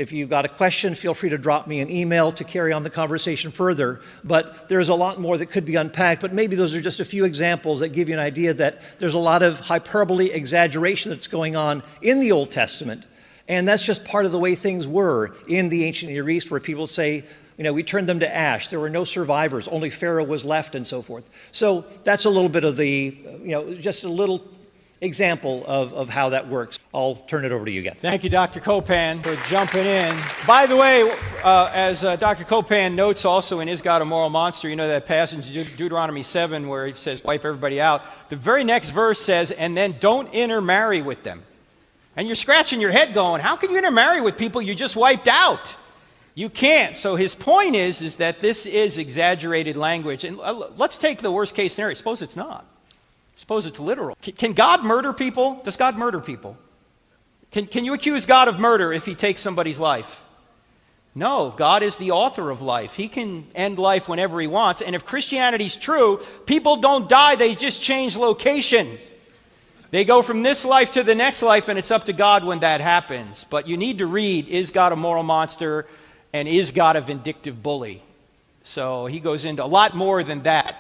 If you've got a question, feel free to drop me an email to carry on the conversation further. But there's a lot more that could be unpacked, but maybe those are just a few examples that give you an idea that there's a lot of hyperbole, exaggeration that's going on in the Old Testament. And that's just part of the way things were in the ancient Near East, where people say, we turned them to ash. There were no survivors. Only Pharaoh was left and so forth. So that's a little bit of the, just a little example of how that works. I'll turn it over to you again. Thank you, Dr. Copan, for jumping in. By the way, as Dr. Copan notes also in Is God a Moral Monster, that passage in Deuteronomy 7 where he says, wipe everybody out. The very next verse says, and then don't intermarry with them. And you're scratching your head going, how can you intermarry with people you just wiped out? You can't. So his point is that this is exaggerated language. And let's take the worst case scenario. Suppose it's not. Suppose it's literal. Can God murder people? Does God murder people? Can you accuse God of murder if he takes somebody's life? No, God is the author of life. He can end life whenever he wants. And if Christianity's true, people don't die, they just change location. They go from this life to the next life, and it's up to God when that happens. But you need to read, Is God a Moral Monster? And Is God a Vindictive Bully? So he goes into a lot more than that.